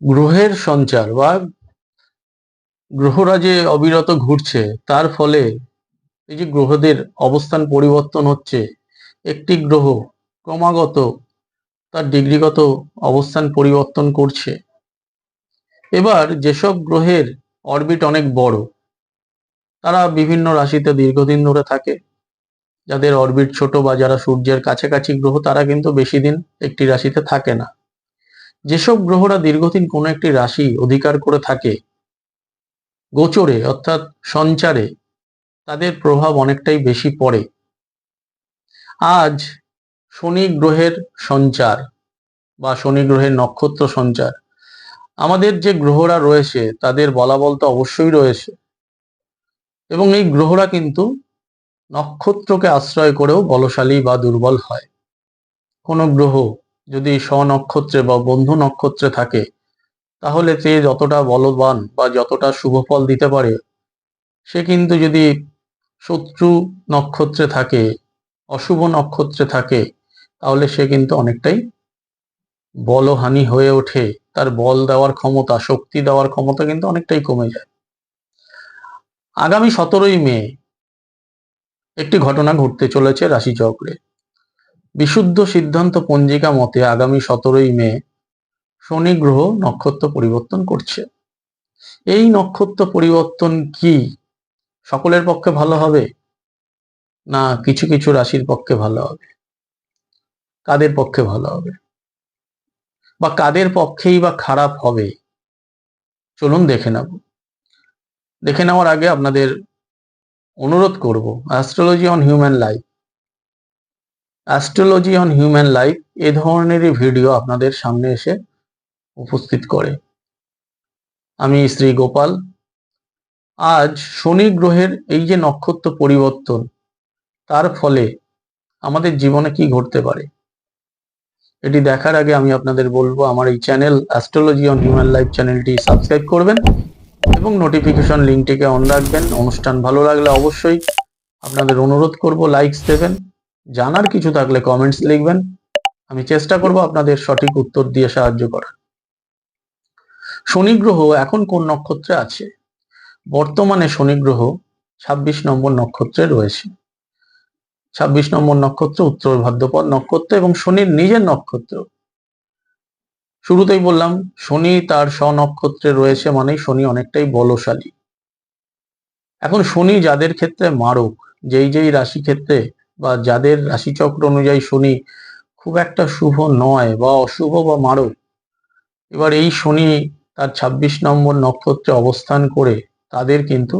গ্রহের সঞ্চার বা গ্রহরা যে অবিরত ঘুরছে তার ফলে এই যে গ্রহদের অবস্থান পরিবর্তন হচ্ছে, একটি গ্রহ ক্রমাগত তার ডিগ্রিগত অবস্থান পরিবর্তন করছে। এবার যেসব গ্রহের অরবিট অনেক বড় তারা বিভিন্ন রাশিতে দীর্ঘদিন ধরে থাকে, যাদের অরবিট ছোট বা যারা সূর্যের কাছাকাছি গ্রহ তারা কিন্তু বেশি দিন একটি রাশিতে থাকে না। যেসব গ্রহরা দীর্ঘদিন কোনো একটি রাশি অধিকার করে থাকে গোচরে অর্থাৎ সঞ্চারে, তাদের প্রভাব অনেকটাই বেশি পড়ে। আজ শনি গ্রহের সঞ্চার বা শনি গ্রহের নক্ষত্র সঞ্চার, আমাদের যে গ্রহরা রয়েছে তাদের বলাবল তো অবশ্যই রয়েছে, এবং এই গ্রহরা কিন্তু নক্ষত্রকে আশ্রয় করেও বলশালী বা দুর্বল হয়। কোনো গ্রহ যদি স্বনক্ষত্রে বা বন্ধু নক্ষত্রে থাকে তাহলে সে যতটা বলবান বা যতটা শুভ ফল দিতে পারে, সে কিন্তু যদি শত্রু নক্ষত্রে থাকে, অশুভ নক্ষত্রে থাকে, তাহলে সে কিন্তু অনেকটাই বলহানি হয়ে ওঠে। তার বল দেওয়ার ক্ষমতা, শক্তি দেওয়ার ক্ষমতা কিন্তু অনেকটাই কমে যায়। আগামী 17ই মে একটি ঘটনা ঘটতে চলেছে রাশিচক্রে। বিশুদ্ধ সিদ্ধান্ত পঞ্জিকা মতে আগামী 17ই মে শনি গ্রহ নক্ষত্র পরিবর্তন করছে। এই নক্ষত্র পরিবর্তন কি সকলের পক্ষে ভালো হবে, না কিছু কিছু রাশির পক্ষে ভালো হবে? কাদের পক্ষে ভালো হবে বা কাদের পক্ষেই বা খারাপ হবে, চলুন দেখে নেব। দেখে নেওয়ার আগে আপনাদের অনুরোধ করব, অ্যাস্ট্রোলজি অন হিউম্যান লাইফ এ ধরনেরই ভিডিও আপনাদের সামনে এসে উপস্থিত করে। আমি শ্রী গোপাল। আজ শনি গ্রহের এই যে নক্ষত্র পরিবর্তন, তার ফলে আমাদের জীবনে কি ঘটতে পারে এটি দেখার আগে আমি আপনাদের বলবো, আমার এই channel astrology on human life চ্যানেলটি সাবস্ক্রাইব করবেন এবং নোটিফিকেশন লিঙ্কটিকে অন রাখবেন। অনুষ্ঠান ভালো লাগলে অবশ্যই আপনাদের অনুরোধ করব লাইকস দেবেন, জানার কিছু থাকলে কমেন্টস লিখবেন, আমি চেষ্টা করব আপনাদের সঠিক উত্তর দিয়ে সাহায্য করার। শনি গ্রহ এখন কোন নক্ষত্রে আছে? বর্তমানে শনি গ্রহ 26 নম্বর নক্ষত্রে রয়েছে। 26 নম্বর নক্ষত্র উত্তর ভাদ্রপদ নক্ষত্র এবং শনির নিজের নক্ষত্র। শুরুতেই বললাম শনি তার স্বনক্ষত্রে রয়েছে মানেই শনি অনেকটাই বলশালী। এখন শনি যাদের ক্ষেত্রে মারক, যেই রাশি ক্ষেত্রে বা যাদের রাশিচক্র অনুযায়ী শনি খুব একটা শুভ নয় বা অশুভ বা মারক, এবার এই শনি তার 26 নম্বর নক্ষত্রে অবস্থান করে তাদের কিন্তু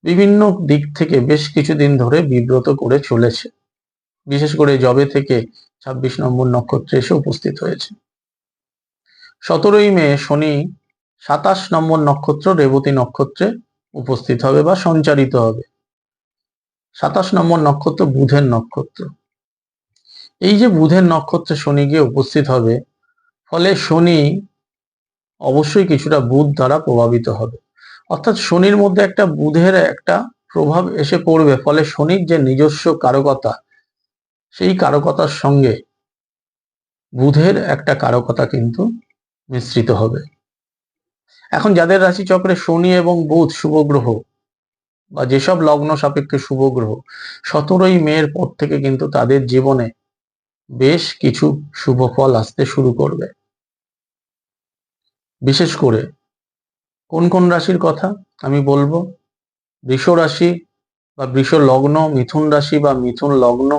বিভিন্ন দিক থেকে বেশ কিছুদিন ধরে বিব্রত করে চলেছে, বিশেষ করে যবে থেকে 26 নম্বর নক্ষত্রে এসে উপস্থিত হয়েছে। 17ই মে শনি 27 নম্বর নক্ষত্র রেবতী নক্ষত্রে উপস্থিত হবে বা সঞ্চারিত হবে। 27 নম্বর নক্ষত্র বুধের নক্ষত্র। এই যে বুধের নক্ষত্রে শনি গিয়ে উপস্থিত হবে, ফলে শনি অবশ্যই কিছুটা বুধ দ্বারা প্রভাবিত হবে, অর্থাৎ শনির মধ্যে একটা বুধের একটা প্রভাব এসে পড়বে। ফলে শনির যে নিজস্ব কারকতা, সেই কারকতার সঙ্গে বুধের একটা কারকতা কিন্তু মিশ্রিত হবে। এখন যাদের রাশিচক্রে শনি এবং বুধ শুভ গ্রহ বা যেসব লগ্ন সাপেক্ষে শুভ গ্রহ, 17ই মের পর থেকে কিন্তু তাদের জীবনে বেশ কিছু শুভ ফল আসতে শুরু করবে। বিশেষ করে কোন কোন রাশির কথা আমি বলবো? বৃষ রাশি বা বৃষ লগ্ন, মিথুন রাশি বা মিথুন লগ্ন,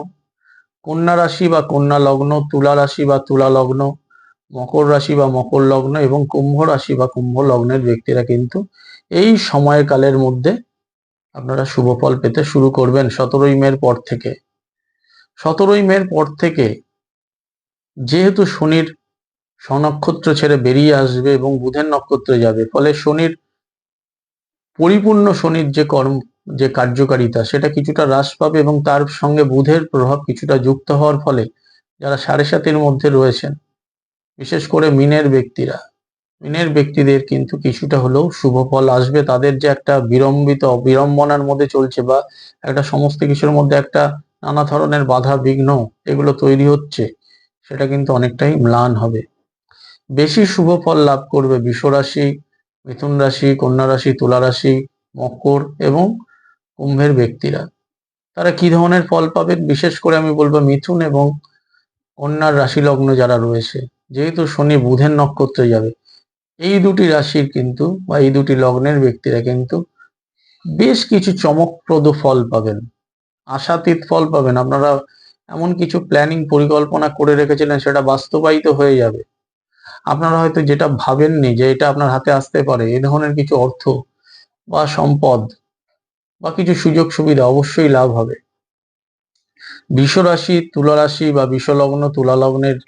কন্যা রাশি বা কন্যা লগ্ন, তুলা রাশি বা তুলা লগ্ন, মকর রাশি বা মকর লগ্ন এবং কুম্ভ রাশি বা কুম্ভ লগ্নের ব্যক্তিরা কিন্তু এই সময়কালের মধ্যে আপনারা শুভ ফল পেতে শুরু করবেন 17ই মের পর থেকে। 17ই মের পর থেকে যেহেতু শনির স্বনক্ষত্র ছেড়ে বেরিয়ে আসবে এবং বুধের নক্ষত্রে যাবে, ফলে শনির পরিপূর্ণ শনির যে কার্যকারিতা সেটা কিছুটা হ্রাস পাবে এবং তার সঙ্গে বুধের প্রভাব কিছুটা যুক্ত হওয়ার ফলে যারা 7.5-এর মধ্যে রয়েছেন, বিশেষ করে মিনের ব্যক্তিদের কিন্তু কিছুটা হলেও শুভ ফল আসবে। তাদের যে একটা বিড়ম্বনার মধ্যে চলছে বা একটা সমস্ত কিছুর মধ্যে একটা নানা ধরনের বাধা বিঘ্ন এগুলো তৈরি হচ্ছে, সেটা কিন্তু অনেকটাই ম্লান হবে। বেশি শুভ ফল লাভ করবে বৃষ রাশি, মিথুন রাশি, কন্যা রাশি, তুলা রাশি, মকর এবং কুম্ভের ব্যক্তিরা। তারা কি ধরনের ফল পাবেন? বিশেষ করে আমি বলবো মিথুন এবং কন্যার রাশি লগ্ন যারা রয়েছে, যেহেতু শনি বুধের নক্ষত্রে যাবে, এই দুটি রাশির কিন্তু বা এই দুটি লগ্নের ব্যক্তিরা কিন্তু বেশ কিছু চমকপ্রদ ফল পাবেন, আশাতীত ফল পাবেন। আপনারা এমন কিছু প্ল্যানিং পরিকল্পনা করে রেখেছিলেন, সেটা বাস্তবায়িত হয়ে যাবে। আপনারা হয়তো যেটা ভাবেননি যে এটা আপনার হাতে আসতে পারে, এই ধরনের কিছু অর্থ বা সম্পদ বা কিছু সুযোগ সুবিধা অবশ্যই লাভ হবে। বৃষ রাশি, তুলা রাশি বা বৃষ লগ্ন, তুলা লগ্নের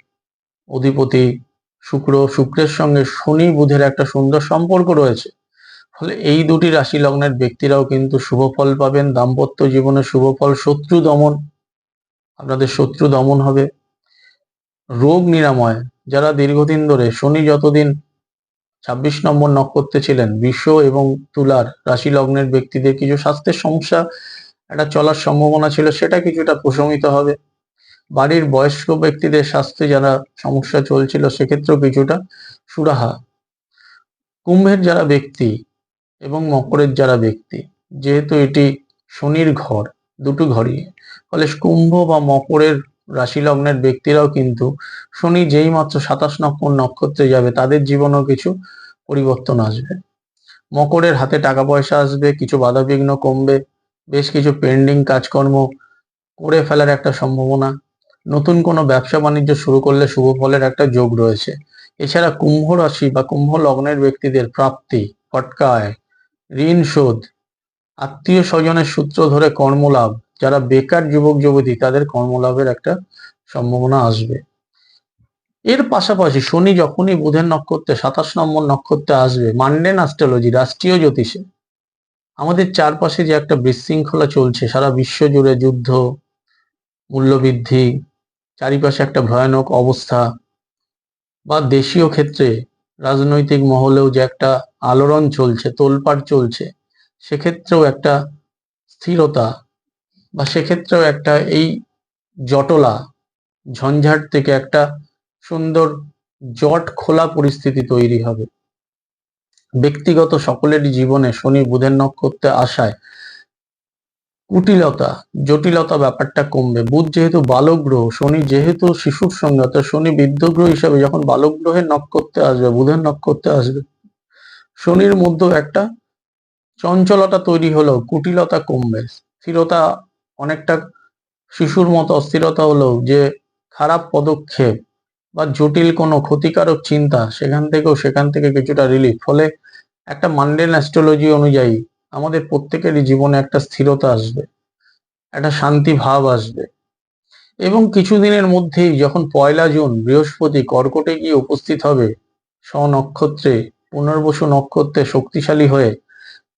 অধিপতি শুক্রের সঙ্গে শনি বুধের একটা সুন্দর সম্পর্ক রয়েছে। ফলে এই দুটি রাশি লগ্নের ব্যক্তিরাও কিন্তু শুভ ফল পাবেন। দাম্পত্য জীবনে শুভ ফল, শত্রু দমন, আপনাদের শত্রু দমন হবে। রোগ নিরাময়, যারা দীর্ঘদিন ধরে শনি যতদিন 26 নম্বর নক্ষত্রে ছিলেন, বৃষ এবং তুলার রাশি লগ্নের ব্যক্তিদের কিছু স্বাস্থ্যের সমস্যা একটা চলার সম্ভাবনা ছিল, সেটা কিছুটা প্রশমিত হবে। বাড়ির বয়স্ক ব্যক্তিদের স্বাস্থ্যে যারা সমস্যা চলছিল, সেক্ষেত্রেও কিছুটা সুরাহা। কুম্ভের যারা ব্যক্তি এবং মকরের যারা ব্যক্তি, যেহেতু এটি শনির ঘর, দুটো ঘরই, ফলে কুম্ভ বা মকরের রাশি লগ্নের ব্যক্তিরাও কিন্তু শনি যেই মাত্র 27 নম্বর নক্ষত্রে যাবে, তাদের জীবনেও কিছু পরিবর্তন আসবে। মকরের হাতে টাকা পয়সা আসবে, কিছু বাধাবিঘ্ন কমবে, বেশ কিছু পেন্ডিং কাজকর্ম করে ফেলার একটা সম্ভাবনা, নতুন কোনো ব্যবসা বাণিজ্য শুরু করলে শুভ ফলের একটা যোগ রয়েছে। এছাড়া কুম্ভ রাশি বা কুম্ভ লগ্নের ব্যক্তিদের প্রাপ্তি, ফটকা আয়, ঋণ শোধ, আত্মীয় স্বজনের সূত্র ধরে কর্মলাভ, যারা বেকার যুবক যুবতী তাদের কর্মলাভের একটা সম্ভাবনা আসবে। এর পাশাপাশি শনি যখনই বুধের নক্ষত্রে 27 নম্বর নক্ষত্রে আসবে, মান্ডেন অ্যাস্ট্রোলজি, রাষ্ট্রীয় জ্যোতিষে আমাদের চারপাশে যে একটা বিশৃঙ্খলা চলছে, সারা বিশ্ব জুড়ে যুদ্ধ, মূল্যবৃদ্ধি, চারিপাশে একটা ভয়ানক অবস্থা, বা দেশীয় ক্ষেত্রে রাজনৈতিক মহলেও যে একটা আলোড়ন চলছে, তোলপাড় চলছে, সেক্ষেত্রেও একটা স্থিরতা বা সেক্ষেত্রেও একটা এই জটলা ঝঞ্ঝাট থেকে একটা সুন্দর জট খোলা পরিস্থিতি তৈরি হবে। ব্যক্তিগত সকলেরই জীবনে শনি বুধের নক্ষত্রে আসায় কুটিলতা, জটিলতা ব্যাপারটা কমবে। বুধ যেহেতু বালক গ্রহ, শনি যেহেতু শিশুর সঙ্গে, অর্থাৎ শনি বৃদ্ধ গ্রহ হিসাবে যখন বালক গ্রহের নক্ষত্রে আসবে, বুধের নক্ষত্রে আসবে, শনির মধ্যেও একটা চঞ্চলতা তৈরি হলেও কুটিলতা কমবে। স্থিরতা, অনেকটা শিশুর মতো অস্থিরতা হলেও যে খারাপ পদক্ষেপ বা জটিল কোনো ক্ষতিকারক চিন্তা, সেখান থেকে কিছুটা রিলিফ। ফলে একটা মান্ডেন অ্যাস্ট্রোলজি অনুযায়ী আমাদের প্রত্যেকেরই জীবনে একটা স্থিরতা আসবে, একটা শান্তি ভাব আসবে। এবং কিছুদিনের মধ্যেই যখন 1 জুন বৃহস্পতি কর্কটে গিয়ে উপস্থিত হবে স্বনক্ষত্রে, পুনর্বসু নক্ষত্রে শক্তিশালী হয়ে,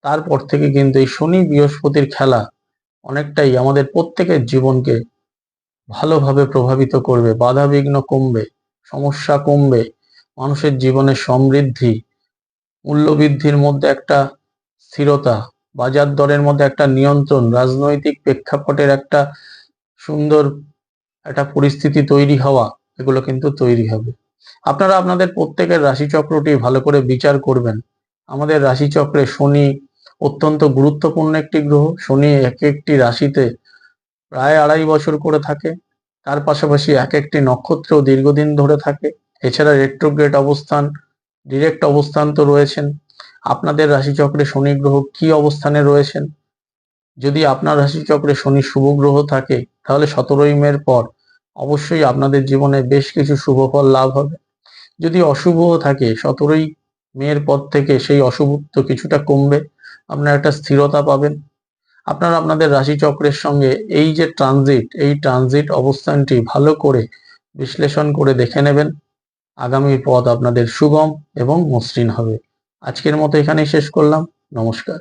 তারপর থেকে কিন্তু এই শনি বৃহস্পতির খেলা অনেকটাই আমাদের প্রত্যেকের জীবনকে ভালোভাবে প্রভাবিত করবে। বাধা বিঘ্ন কমবে, সমস্যা কমবে, মানুষের জীবনে সমৃদ্ধি, মূল্যবৃদ্ধির মধ্যে একটা স্থিরতা, বাজার দরের মধ্যে একটা নিয়ন্ত্রণ, রাজনৈতিক প্রেক্ষাপটের একটা সুন্দর একটা পরিস্থিতি তৈরি হওয়া, এগুলো কিন্তু তৈরি হবে। আপনারা আপনাদের প্রত্যেকের রাশিচক্রটি ভালো করে বিচার করবেন। আমাদের রাশিচক্রে শনি অত্যন্ত গুরুত্বপূর্ণ একটি গ্রহ। শনি এক একটি রাশিতে প্রায় 2.5 বছর করে থাকে, তার পাশাপাশি এক একটি নক্ষত্রেও দীর্ঘদিন ধরে থাকে। এছাড়া রেট্রোগ্রেড অবস্থান, ডিরেক্ট অবস্থান তো রয়েছেন। আপনাদের রাশিচক্রে শনি গ্রহ কি অবস্থানে রয়েছেন? যদি আপনার রাশিচক্রে শনি শুভ গ্রহ থাকে, তাহলে 17ই মের পর অবশ্যই আপনাদের জীবনে বেশ কিছু শুভ ফল লাভ হবে। যদি অশুভ থাকে, 17ই মের পর থেকে সেই অশুভত্ব কিছুটা কমবে, আপনারা একটা স্থিরতা পাবেন। আপনারা আপনাদের রাশিচক্রের সঙ্গে এই যে ট্রানজিট অবস্থানটি ভালো করে বিশ্লেষণ করে দেখে নেবেন। আগামী পথ আপনাদের সুগম এবং মসৃণ হবে। আজকের মতো এখানেই শেষ করলাম। নমস্কার।